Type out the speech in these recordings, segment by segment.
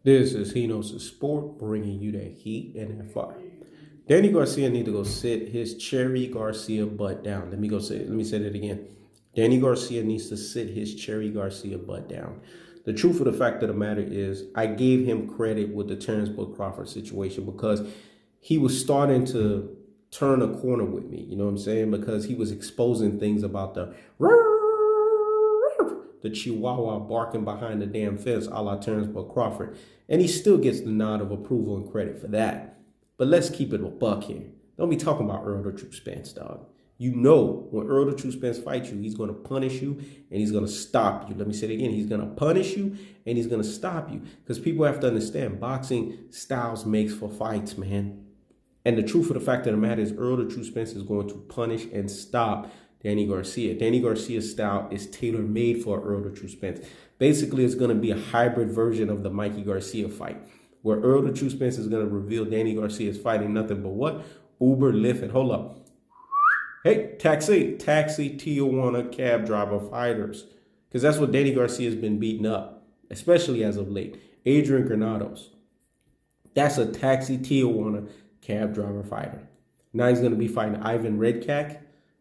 This is He Knows the Sport, bringing you that heat and that fire. Danny Garcia need to go sit his Cherry Garcia butt down. Let me say that again. Danny Garcia needs to sit his Cherry Garcia butt down. The truth of the fact of the matter is, I gave him credit with the Terrence Bud Crawford situation because he was starting to turn a corner with me. You know what I'm saying? Because he was exposing things about the Chihuahua barking behind the damn fence, a la Terrence Bud Crawford. And he still gets the nod of approval and credit for that. But let's keep it a buck here. Don't be talking about Errol the Truth Spence, dog. You know when Errol the Truth Spence fights you, he's going to punish you and he's going to stop you. Let me say it again. He's going to punish you and he's going to stop you. Because people have to understand, boxing styles makes for fights, man. And the truth of the fact of the matter is, Errol the Truth Spence is going to punish and stop Danny Garcia. Danny Garcia's style is tailor-made for Errol the Truth Spence. Basically, it's going to be a hybrid version of the Mikey Garcia fight, where Errol the Truth Spence is going to reveal Danny Garcia is fighting nothing but what? Uber, Lyft, and hold up. Hey, taxi, Tijuana cab driver fighters. Because that's what Danny Garcia has been beating up, especially as of late. Adrian Granados. That's a taxi Tijuana cab driver fighter. Now he's going to be fighting Ivan Redkach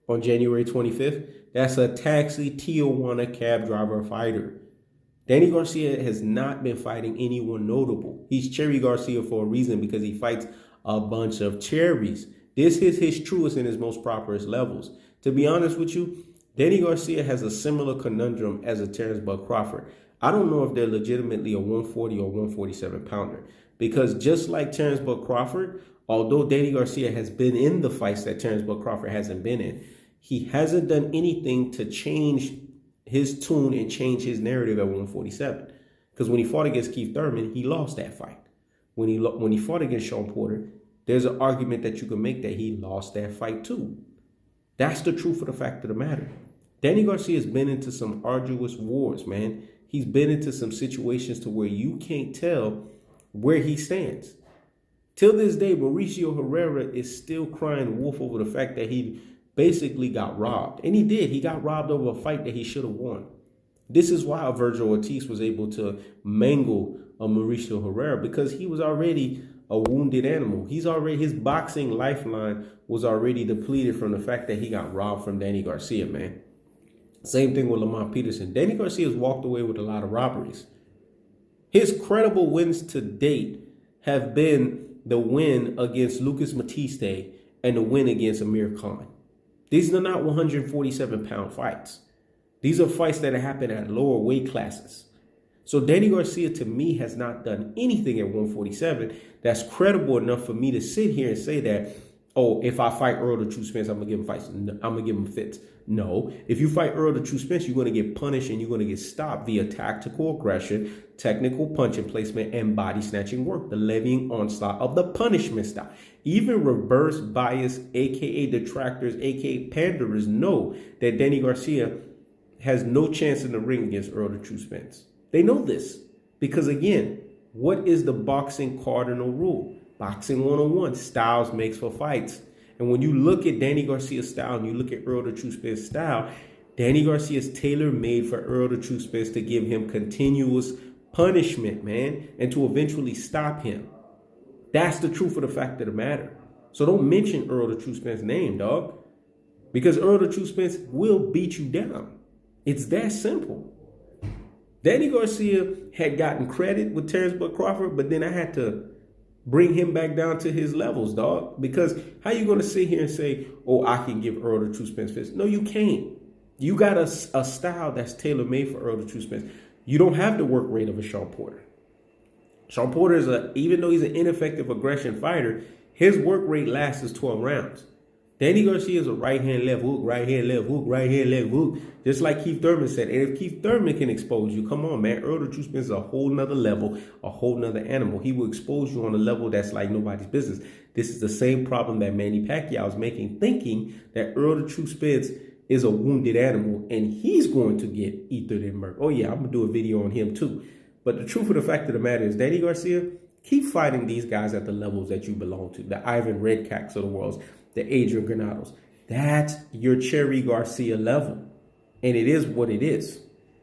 on January 25th. That's a taxi Tijuana cab driver fighter. Danny Garcia has not been fighting anyone notable. He's Cherry Garcia for a reason, because he fights a bunch of cherries. This is his truest and his most properest levels. To be honest with you, Danny Garcia has a similar conundrum as a Terrence Bud Crawford. I don't know if they're legitimately a 140 or 147 pounder, because just like Terrence Bud Crawford, although Danny Garcia has been in the fights that Terrence Bud Crawford hasn't been in, he hasn't done anything to change his tune and change his narrative at 147. Because when he fought against Keith Thurman, he lost that fight. When he fought against Shawn Porter, there's an argument that you can make that he lost that fight too. That's the truth of the fact of the matter. Danny Garcia has been into some arduous wars, man. He's been into some situations to where you can't tell where he stands. Till this day, Mauricio Herrera is still crying wolf over the fact that he basically got robbed. And he did. He got robbed over a fight that he should have won. This is why Virgil Ortiz was able to mangle a Mauricio Herrera, because he was already a wounded animal. His boxing lifeline was already depleted from the fact that he got robbed from Danny Garcia, man. Same thing with Lamont Peterson. Danny Garcia has walked away with a lot of robberies. His credible wins to date have been the win against Lucas Matiste and the win against Amir Khan. These are not 147-pound fights. These are fights that have happened at lower weight classes. So Danny Garcia, to me, has not done anything at 147 that's credible enough for me to sit here and say that, oh, if I fight Errol the Truth Spence, I'm going to give him fights. I'm going to give him fits. No. If you fight Errol the Truth Spence, you're going to get punished and you're going to get stopped via tactical aggression, technical punching placement, and body snatching work, the levying onslaught of the punishment style. Even reverse bias, a.k.a. detractors, a.k.a. panderers, know that Danny Garcia has no chance in the ring against Errol the Truth Spence. They know this because, again, what is the boxing cardinal rule? Boxing 101, styles makes for fights. And when you look at Danny Garcia's style and you look at Errol the Truth Spence's style, Danny Garcia is tailor-made for Errol the Truth Spence to give him continuous punishment, man, and to eventually stop him. That's the truth of the fact of the matter. So don't mention Errol the Truth Spence's name, dog, because Errol the Truth Spence will beat you down. It's that simple. Danny Garcia had gotten credit with Terrence Bud Crawford, but then I had to bring him back down to his levels, dog. Because how you going to sit here and say, oh, I can give Errol the Truth Spence fits? No, you can't. You got a style that's tailor-made for Errol the Truth Spence. You don't have the work rate of a Shawn Porter. Shawn Porter even though he's an ineffective aggression fighter, his work rate lasts 12 rounds. Danny Garcia is a right-hand, left hook, right-hand, left hook, right-hand, left hook. Just like Keith Thurman said. And if Keith Thurman can expose you, come on, man. Errol the Truth Spence is a whole nother level, a whole nother animal. He will expose you on a level that's like nobody's business. This is the same problem that Manny Pacquiao is making, thinking that Errol the Truth Spence is a wounded animal and he's going to get ethered and murked. Oh, yeah, I'm going to do a video on him too. But the truth of the fact of the matter is, Danny Garcia, keep fighting these guys at the levels that you belong to. The Ivan Redkachs of the world, the Adrian Granados. That's your Cherry Garcia level. And it is what it is.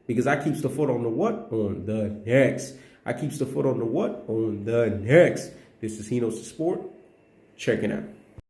Because I keeps the foot on the what? On the next. I keeps the foot on the what? On the next. This is Hinos the Sport. Checking out.